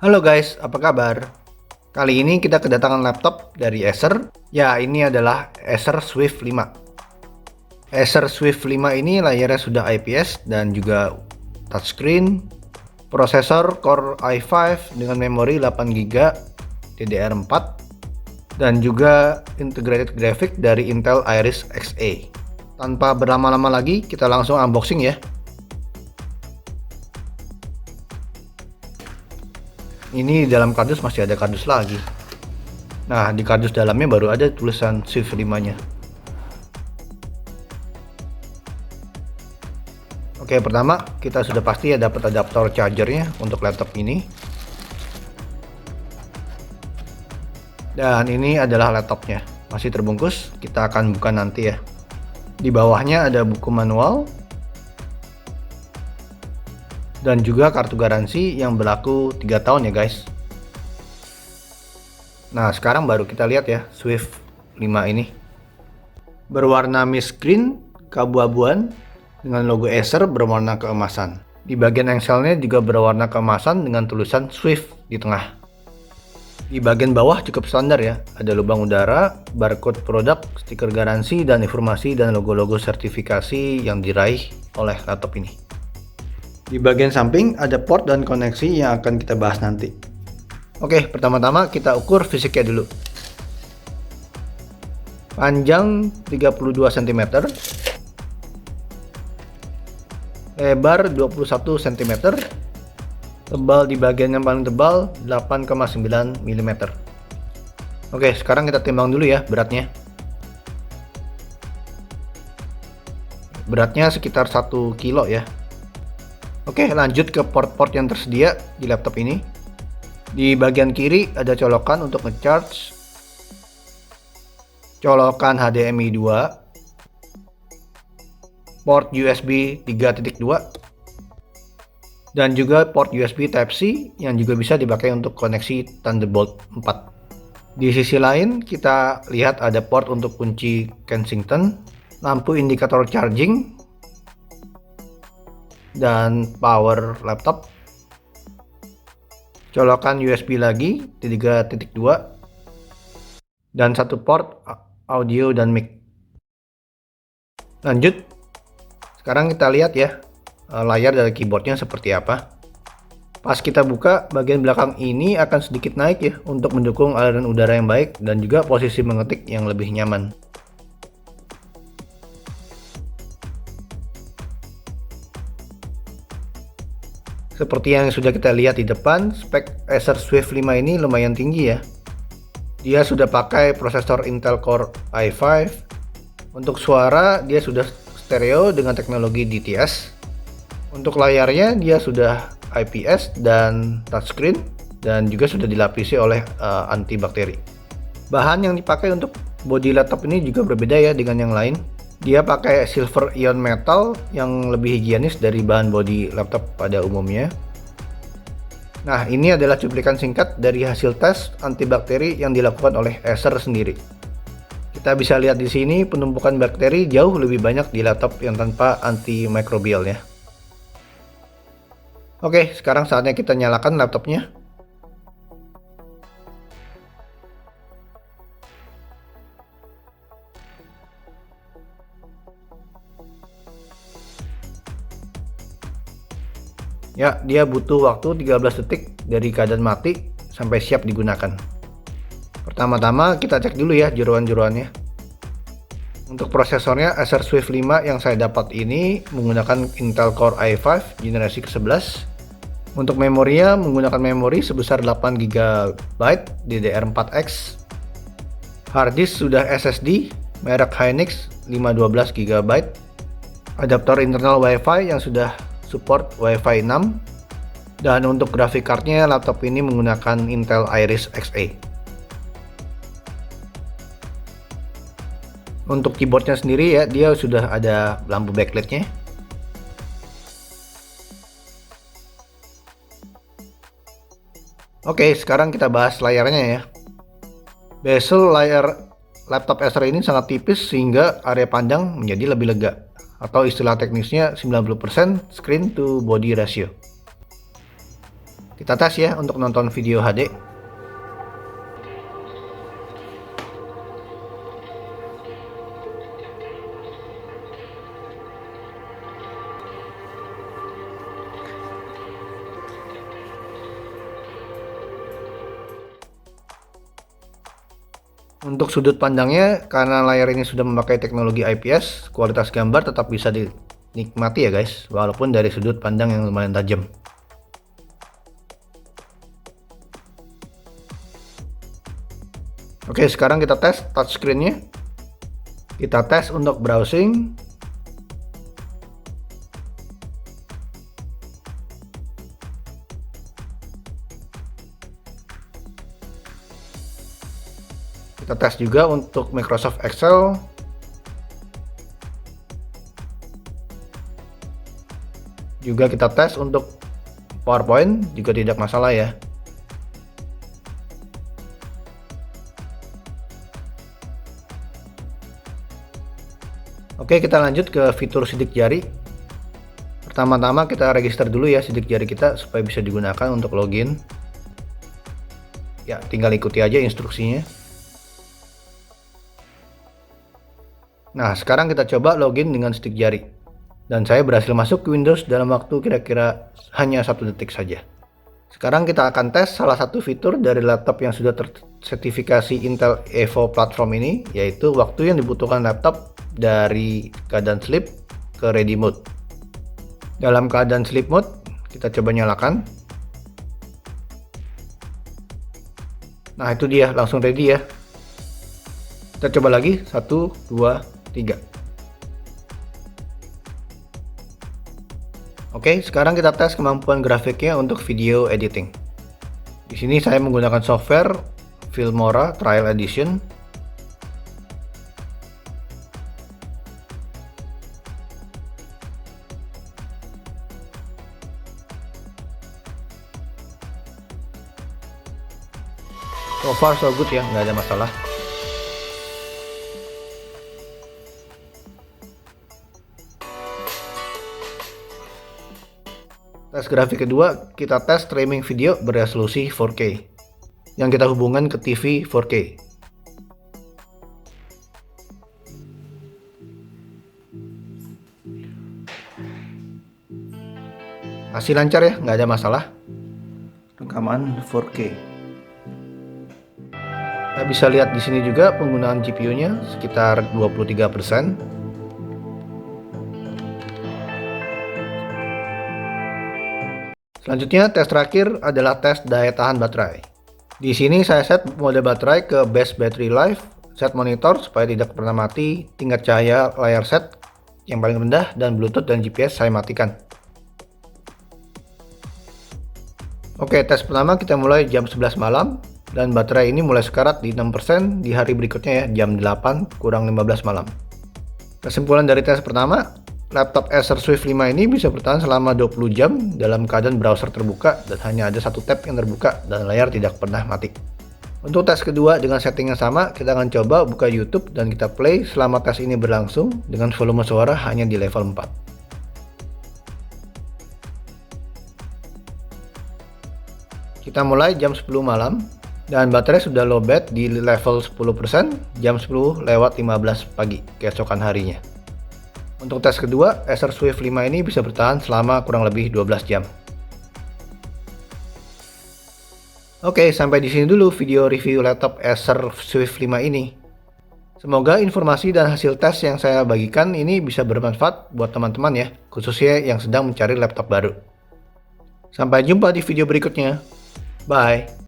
Halo guys, apa kabar? Kali ini kita kedatangan laptop dari Acer. Ya, ini adalah Acer Swift 5. Acer Swift 5 ini layarnya sudah IPS dan juga touchscreen. Prosesor Core i5 dengan memori 8GB DDR4 dan juga integrated graphic dari Intel Iris Xe. Tanpa berlama-lama lagi, kita langsung unboxing ya. Ini di dalam kardus masih ada kardus lagi. Nah, di kardus dalamnya baru ada tulisan Swift 5-nya. Oke, pertama kita sudah pasti ya dapat adaptor chargernya untuk laptop ini. Dan ini adalah laptopnya. Masih terbungkus, kita akan buka nanti ya. Di bawahnya ada buku manual dan juga kartu garansi yang berlaku 3 tahun ya guys. Nah, sekarang baru kita lihat ya Swift 5 ini. Berwarna mist green keabu-abuan dengan logo Acer berwarna keemasan. Di bagian engselnya juga berwarna keemasan dengan tulisan Swift di tengah. Di bagian bawah cukup standar ya, ada lubang udara, barcode produk, stiker garansi, dan informasi dan logo-logo sertifikasi yang diraih oleh laptop ini. Di bagian samping ada port dan koneksi yang akan kita bahas nanti. Oke, pertama-tama kita ukur fisiknya dulu. Panjang 32 cm, lebar 21 cm, tebal di bagian yang paling tebal 8,9 mm. Oke, sekarang kita timbang dulu ya beratnya. Beratnya sekitar 1 kilo ya. Oke, lanjut ke port-port yang tersedia di laptop ini. Di bagian kiri ada colokan untuk ngecharge, colokan HDMI 2, port USB 3.2, dan juga port USB Type-C yang juga bisa dipakai untuk koneksi Thunderbolt 4. Di sisi lain kita lihat ada port untuk kunci Kensington, lampu indikator charging, dan power laptop, colokan USB lagi 3.2, dan satu port audio dan mic. Lanjut, sekarang kita lihat ya layar dari keyboardnya seperti apa. Pas kita buka, bagian belakang ini akan sedikit naik ya untuk mendukung aliran udara yang baik dan juga posisi mengetik yang lebih nyaman. Seperti yang sudah kita lihat di depan, spek Acer Swift 5 ini lumayan tinggi ya. Dia sudah pakai prosesor Intel Core i5. Untuk suara, dia sudah stereo dengan teknologi DTS. Untuk layarnya, dia sudah IPS dan touchscreen, dan juga sudah dilapisi oleh antibakteri. Bahan yang dipakai untuk bodi laptop ini juga berbeda ya dengan yang lain. Dia pakai silver ion metal yang lebih higienis dari bahan bodi laptop pada umumnya. Nah, ini adalah cuplikan singkat dari hasil tes antibakteri yang dilakukan oleh Acer sendiri. Kita bisa lihat di sini penumpukan bakteri jauh lebih banyak di laptop yang tanpa antimikrobial ya. Oke, sekarang saatnya kita nyalakan laptopnya. Ya, dia butuh waktu 13 detik dari keadaan mati sampai siap digunakan. Pertama-tama kita cek dulu ya jeroan-jeroannya. Untuk prosesornya Acer Swift 5 yang saya dapat ini menggunakan Intel Core i5 generasi ke-11. Untuk memorinya menggunakan memori sebesar 8GB DDR4X. Harddisk sudah SSD merek Hynix 512GB. Adaptor internal WiFi yang sudah support Wi-Fi 6, dan untuk graphic cardnya laptop ini menggunakan Intel Iris Xe. Untuk keyboardnya sendiri ya, dia sudah ada lampu backlightnya. Oke, sekarang kita bahas layarnya ya. Bezel layar laptop Acer ini sangat tipis sehingga area pandang menjadi lebih lega, atau istilah teknisnya 90% screen to body ratio. Kita tes ya untuk nonton video HD. Untuk sudut pandangnya, karena layar ini sudah memakai teknologi IPS, kualitas gambar tetap bisa dinikmati ya guys, walaupun dari sudut pandang yang lumayan tajam. Oke, sekarang kita tes touchscreen-nya. Kita tes untuk browsing. Kita tes juga untuk Microsoft Excel. Juga kita tes untuk PowerPoint, juga tidak masalah ya. Oke, kita lanjut ke fitur sidik jari. Pertama-tama kita register dulu ya sidik jari kita supaya bisa digunakan untuk login. Ya, tinggal ikuti aja instruksinya. Nah, sekarang kita coba login dengan sidik jari. Dan saya berhasil masuk ke Windows dalam waktu kira-kira hanya 1 detik saja. Sekarang kita akan tes salah satu fitur dari laptop yang sudah tersertifikasi Intel Evo platform ini, yaitu waktu yang dibutuhkan laptop dari keadaan sleep ke ready mode. Dalam keadaan sleep mode, kita coba nyalakan. Nah, itu dia, langsung ready ya. Kita coba lagi, 1, 2, 3. Oke, sekarang kita tes kemampuan grafiknya untuk video editing. Di sini saya menggunakan software Filmora Trial Edition. So far so good ya, nggak ada masalah. Tes grafik kedua, kita tes streaming video beresolusi 4K yang kita hubungkan ke TV 4K. Masih lancar ya, nggak ada masalah. Rekaman 4K. Kita bisa lihat di sini juga penggunaan GPU-nya sekitar 23%. Selanjutnya, tes terakhir adalah tes daya tahan baterai. Di sini saya set mode baterai ke Best Battery Life, set monitor supaya tidak pernah mati, tingkat cahaya layar set yang paling rendah, dan Bluetooth dan GPS saya matikan. Oke, tes pertama kita mulai jam 11 malam, dan baterai ini mulai sekarat di 6% di hari berikutnya ya, jam 8 kurang 15 malam. Kesimpulan dari tes pertama, laptop Acer Swift 5 ini bisa bertahan selama 20 jam dalam keadaan browser terbuka dan hanya ada satu tab yang terbuka dan layar tidak pernah mati. Untuk tes kedua dengan setting yang sama, kita akan coba buka YouTube dan kita play selama tes ini berlangsung dengan volume suara hanya di level 4. Kita mulai jam 10 malam dan baterai sudah lowbat di level 10% jam 10 lewat 15 pagi keesokan harinya. Untuk tes kedua, Acer Swift 5 ini bisa bertahan selama kurang lebih 12 jam. Oke, sampai di sini dulu video review laptop Acer Swift 5 ini. Semoga informasi dan hasil tes yang saya bagikan ini bisa bermanfaat buat teman-teman ya, khususnya yang sedang mencari laptop baru. Sampai jumpa di video berikutnya. Bye.